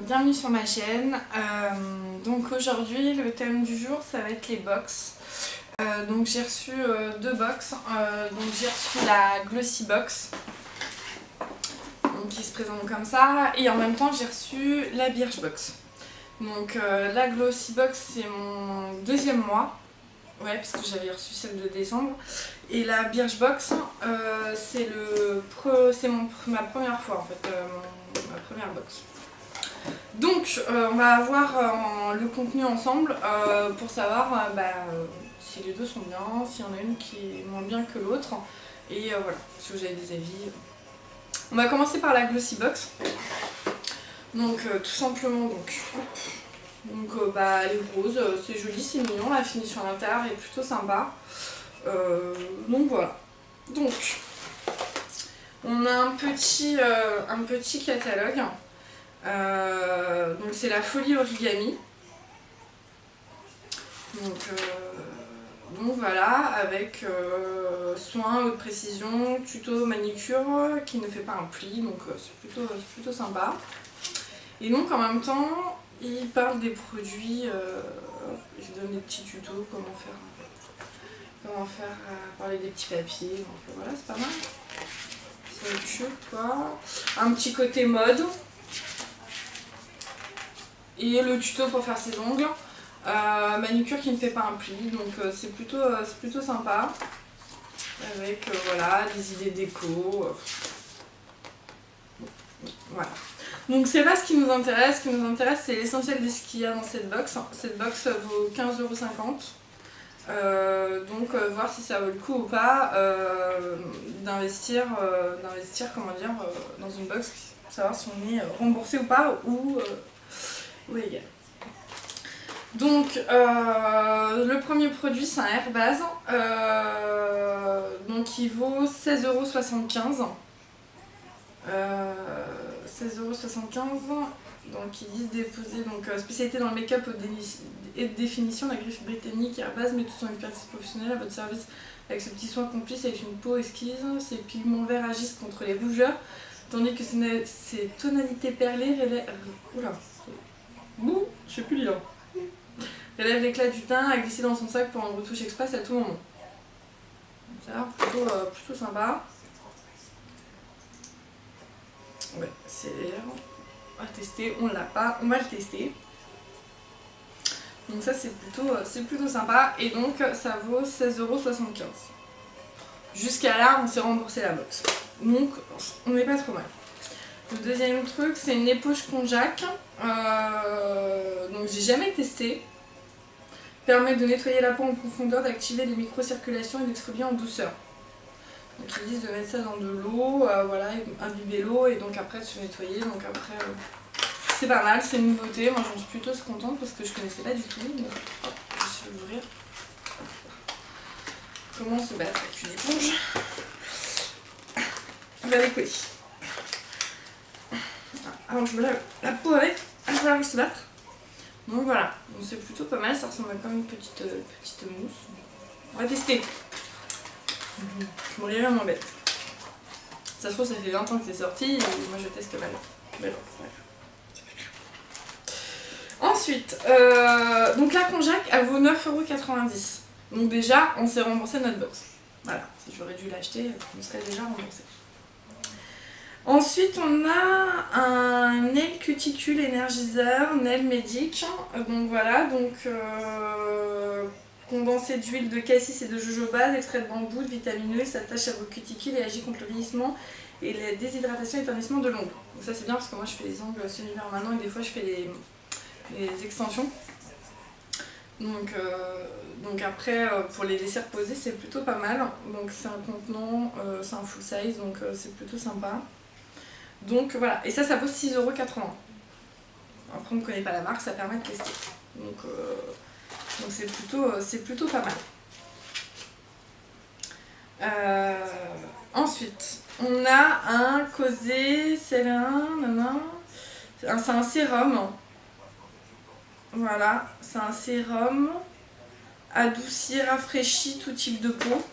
bienvenue sur ma chaîne. Donc aujourd'hui le thème du jour ça va être les box. Donc j'ai reçu deux box. Donc j'ai reçu la Glossy Box donc, qui se présente comme ça, et en même temps j'ai reçu la Birchbox. Donc la Glossy Box c'est mon deuxième mois. Ouais, parce que j'avais reçu celle de décembre. Et la Birchbox, c'est ma première fois en fait, ma première box. Donc on va voir le contenu ensemble pour savoir si les deux sont bien, s'il y en a une qui est moins bien que l'autre. Et voilà, si vous avez des avis. On va commencer par la Glossy Box. Donc tout simplement, elle est rose, c'est joli, c'est mignon, la finition à l'intérieur est plutôt sympa. Donc voilà. Donc on a un petit catalogue. Donc c'est la Folie Origami. Donc voilà, avec soin, haute précision, tuto manicure qui ne fait pas un pli, donc c'est plutôt sympa. Et donc en même temps, il parle des produits, je donne des petits tutos, comment faire parler des petits papiers, donc voilà, c'est pas mal. C'est autre chose quoi. Un petit côté mode. Et le tuto pour faire ses ongles. Manucure qui ne fait pas un pli, donc c'est plutôt sympa. Avec voilà, des idées déco. Voilà. Donc c'est pas ce qui nous intéresse. Ce qui nous intéresse c'est l'essentiel de ce qu'il y a dans cette box. Cette box vaut 15,50 €. Donc voir si ça vaut le coup ou pas d'investir dans une box, pour savoir si on est remboursé ou pas ou égal. Donc le premier produit c'est un Airbase, donc il vaut 16,75 €. 16,75 €. Donc ils disent déposer, spécialité dans le make-up et définition, la griffe britannique Airbase met toute son expertise professionnelle à votre service avec ce petit soin complice avec une peau exquise. Ces pigments verts agissent contre les rougeurs, tandis que ces tonalités perlées relève l'éclat du teint à glisser dans son sac pour une retouche express à tout moment. Ça a l'air plutôt sympa. Ouais, c'est à tester, on l'a pas, on va le tester. Donc ça c'est plutôt sympa et donc ça vaut 16,75 €. Jusqu'à là on s'est remboursé la box. Donc on n'est pas trop mal. Le deuxième truc c'est une éponge konjac. Donc j'ai jamais testé. Permet de nettoyer la peau en profondeur, d'activer les micro-circulations et d'exfolier en douceur. Donc ils disent de mettre ça dans de l'eau, voilà, imbiber l'eau et donc après de se nettoyer. Donc après c'est pas mal, c'est une nouveauté. Moi j'en suis plutôt contente parce que je connaissais pas du tout. Donc hop, je vais l'ouvrir. Comment se battre avec une éponge? On va décoller. Alors je me lave la peau avec, il va falloir se battre. Donc voilà, c'est plutôt pas mal, ça ressemble à comme une petite mousse. On va tester. Je m'en vraiment bête. Ça se trouve, ça fait 20 ans que c'est sorti et moi je teste mal. Mais bon, ouais. Ensuite, donc la konjac, elle vaut 9,90 €. Donc déjà, on s'est remboursé notre box. Voilà, si j'aurais dû l'acheter, on serait déjà remboursé. Ensuite, on a un nail cuticule énergiseur, nail medic. Donc voilà, condensé d'huile de cassis et de jojoba, d'extrait de bambou, de vitamine E, s'attache à vos cuticules et agit contre le vieillissement et la déshydratation et le ternissement de l'ongle. Donc ça c'est bien parce que moi je fais les ongles semi-hiver maintenant et des fois je fais les extensions. Donc après pour les laisser reposer c'est plutôt pas mal. Donc c'est un contenant, c'est un full size donc c'est plutôt sympa. Donc voilà, et ça vaut 6,80 €. Après on ne connaît pas la marque, ça permet de tester. Donc c'est plutôt pas mal. Ensuite, on a un Cosé, c'est un sérum. Voilà, c'est un sérum adouci, rafraîchi tout type de peau.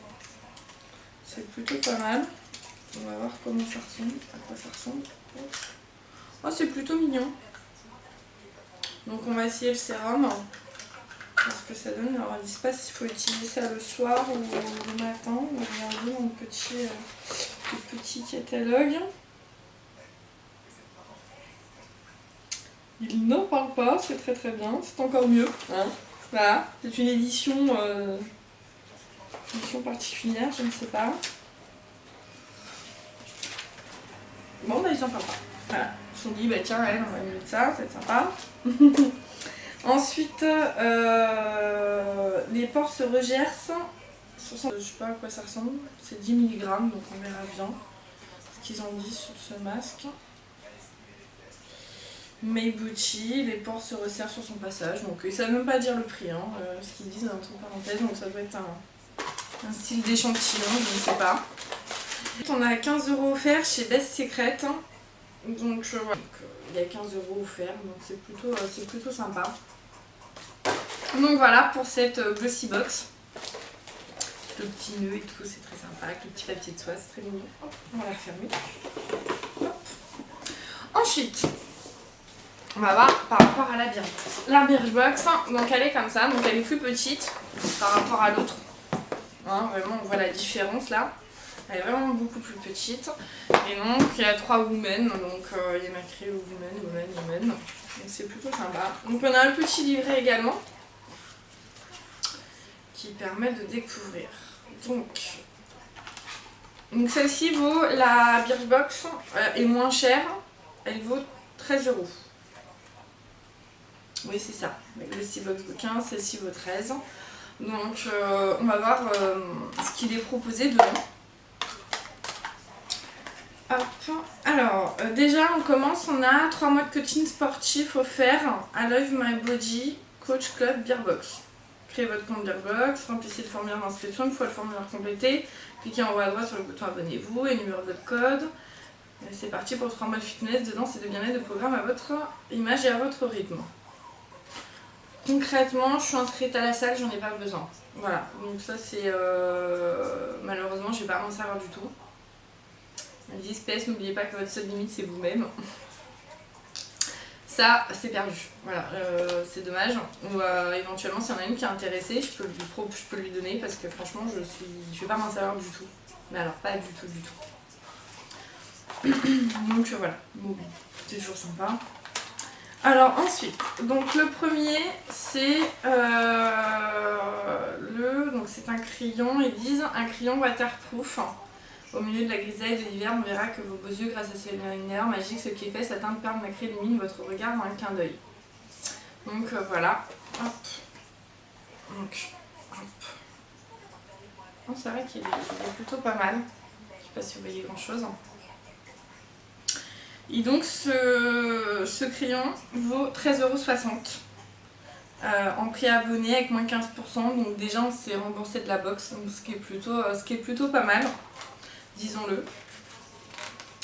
C'est plutôt pas mal. On va voir comment ça ressemble, à quoi ça ressemble. Oh, c'est plutôt mignon. Donc on va essayer le sérum. Parce que ça donne. Alors ils disent pas s'il faut utiliser ça le soir ou le matin. On va regarder mon petit catalogue. Il n'en parle pas, c'est très très bien, c'est encore mieux. Hein, voilà, c'est une édition particulière, je ne sais pas. Bon bah ils en parlent pas. Voilà, ils se sont dit bah tiens elle, on va mettre ça, c'est sympa. Ensuite, les pores se regercent. Je sais pas à quoi ça ressemble, c'est 10 mg, donc on verra bien ce qu'ils ont dit sur ce masque. Meibuchi, les pores se resserrent sur son passage, donc ils savent même pas dire le prix, hein, ce qu'ils disent entre parenthèses, donc ça doit être un style d'échantillon, je ne sais pas. On a 15 € offerts chez Best Secret, donc voilà, il y a 15 € offerts, donc c'est plutôt sympa. Donc voilà pour cette Glossy Box. Le petit nœud et tout, c'est très sympa, avec le petit papier de soie, c'est très mignon. Hop, on va la refermer. Hop. Ensuite, on va voir par rapport à la Birchbox. La Birchbox, donc elle est comme ça, donc elle est plus petite par rapport à l'autre. Hein, vraiment, on voit la différence là. Elle est vraiment beaucoup plus petite. Et donc, il y a 3 women, donc il y a marqué women. Donc c'est plutôt sympa. Donc on a un petit livret également qui permet de découvrir. Donc celle-ci vaut, la Birchbox est moins chère, elle vaut 13 €. Oui c'est ça, avec le Glossy-Box de 15, celle-ci vaut 13. Donc on va voir ce qu'il est proposé dedans. Hop. Alors déjà on commence, on a 3 mois de coaching sportif offerts à Love My Body Coach Club Birchbox. Créez votre compte Birchbox, remplissez le formulaire d'inscription, une fois le formulaire complété, cliquez en haut à droite sur le bouton abonnez-vous et numéro votre code. C'est parti pour 3 mois de fitness, dedans c'est de bien-être, de programme à votre image et à votre rythme. Concrètement, je suis inscrite à la salle, j'en ai pas besoin. Voilà, donc ça c'est... malheureusement, je vais pas m'en servir du tout. Ils disent PS, n'oubliez pas que votre seule limite c'est vous-même. Ça, c'est perdu. Voilà, c'est dommage. Ou éventuellement, s'il y en a une qui est intéressée, je peux lui donner parce que franchement, je vais pas m'en servir du tout. Mais alors, pas du tout. Donc voilà, bon, c'est toujours sympa. Alors ensuite, donc le premier, c'est donc c'est un crayon. Ils disent un crayon waterproof. Au milieu de la grisaille de l'hiver, on verra que vos beaux yeux, grâce à ce liner magique, ce qui est fait, sa teinte perle nacrée illumine votre regard dans un clin d'œil. Donc voilà. Hop. Donc, hop. Oh, c'est vrai qu'il est plutôt pas mal. Je sais pas si vous voyez grand chose. Et donc ce crayon vaut 13,60 € en prix abonné avec moins 15%. Donc déjà on s'est remboursé de la box, donc ce qui est plutôt pas mal. Disons-le.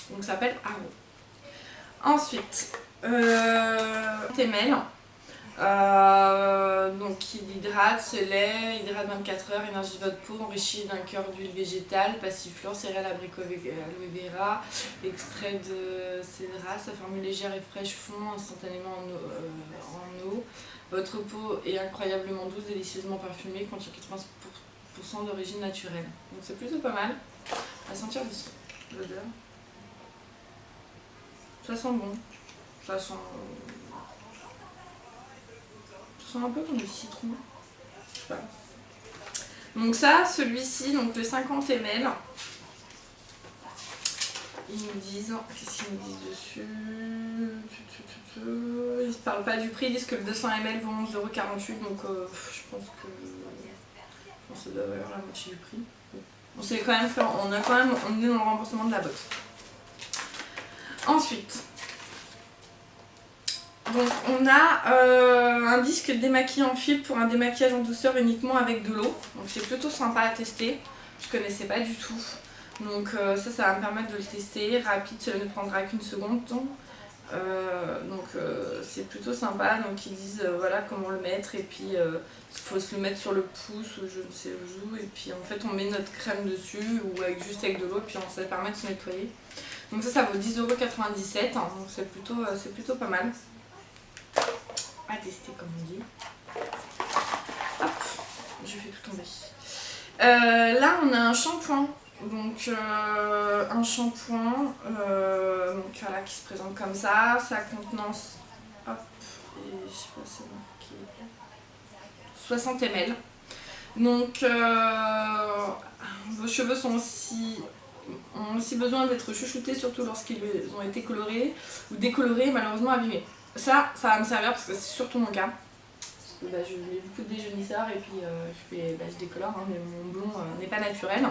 Donc ça s'appelle Arrow. Ensuite, Temel. Donc il hydrate, c'est lait, hydrate 24 heures, énergie de votre peau, enrichi d'un cœur d'huile végétale, passiflore, céréales, abricot, aloe vera, extrait de cédra, sa formule légère et fraîche fond instantanément en eau. Votre peau est incroyablement douce, délicieusement parfumée, contient 80% d'origine naturelle. Donc c'est plutôt pas mal. À sentir l'odeur. Ça sent bon. Ça sent un peu comme le citron. Je sais pas. Donc ça, celui-ci, donc le 50 ml. Ils nous disent, qu'est-ce qu'ils nous disent dessus? Ils ne parlent pas du prix, ils disent que le 200 ml vaut 11,48 €, donc je pense que ça doit avoir la moitié du prix. On est dans le remboursement de la box. Ensuite, donc on a un disque démaquillant en fil pour un démaquillage en douceur uniquement avec de l'eau. Donc c'est plutôt sympa à tester. Je connaissais pas du tout. Donc ça va me permettre de le tester. Rapide, cela ne prendra qu'une seconde. C'est plutôt sympa. Donc ils disent voilà comment le mettre, et puis il faut se le mettre sur le pouce ou je ne sais où, et puis en fait on met notre crème dessus ou juste avec de l'eau, puis ça permet de se nettoyer. Donc ça vaut 10,97 €, donc c'est plutôt pas mal. à tester comme on dit. Hop, je fais tout tomber. Là on a un shampoing. Donc un shampoing donc, voilà, qui se présente comme ça. Sa contenance, hop, et je sais pas c'est marqué 60 ml. Donc vos cheveux ont aussi besoin d'être chouchoutés, surtout lorsqu'ils ont été colorés ou décolorés, malheureusement abîmés. Ça va me servir parce que c'est surtout mon cas. Parce que, je mets beaucoup de déjaunisseurs et puis je décolore, hein, mais mon blond n'est pas naturel.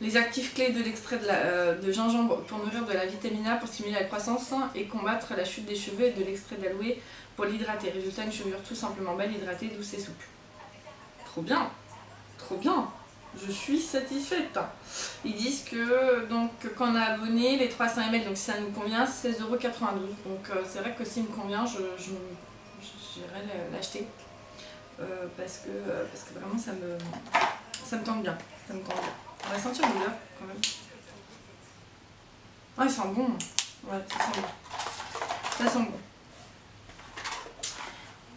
Les actifs clés de l'extrait de gingembre pour nourrir de la vitamine A pour stimuler la croissance et combattre la chute des cheveux, et de l'extrait d'aloe pour l'hydrater. Résultat, une chevelure tout simplement belle, hydratée, douce et souple. Trop bien, trop bien. Je suis satisfaite. Ils disent que donc quand on a abonné les 300 ml, donc si ça nous convient, c'est 16,92 €. Donc c'est vrai que s'il me convient, j'irai l'acheter parce que vraiment ça me tente bien. Ça me tente bien. On va sentir l'odeur quand même. Ah, il sent bon. Ouais, ça sent bon. Ça sent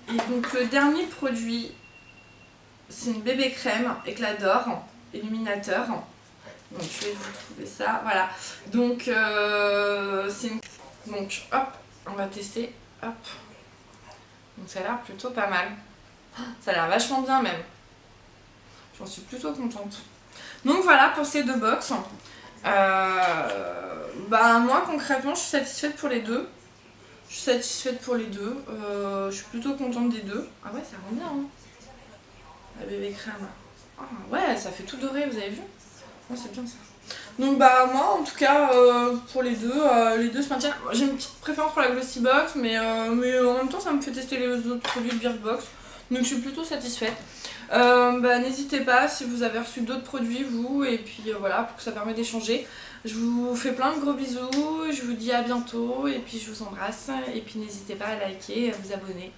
bon. Et donc le dernier produit, c'est une bébé crème éclat d'or, illuminateur. Donc je vais vous trouver ça. Voilà. Donc c'est une... Donc hop, on va tester. Hop. Donc ça a l'air plutôt pas mal. Ça a l'air vachement bien même. J'en suis plutôt contente. Donc voilà pour ces deux box. Moi concrètement je suis satisfaite pour les deux. Je suis plutôt contente des deux. Ah ouais, ça rend bien hein. La bébé crème. Ah ouais, ça fait tout doré, vous avez vu? Ouais, c'est bien ça. Donc moi en tout cas pour les deux se maintiennent. J'ai une petite préférence pour la Glossy Box, mais en même temps ça me fait tester les autres produits de Birchbox. Donc je suis plutôt satisfaite. N'hésitez pas si vous avez reçu d'autres produits vous, et puis voilà, pour que ça permette d'échanger. Je vous fais plein de gros bisous, je vous dis à bientôt, et puis je vous embrasse, et puis n'hésitez pas à liker et à vous abonner.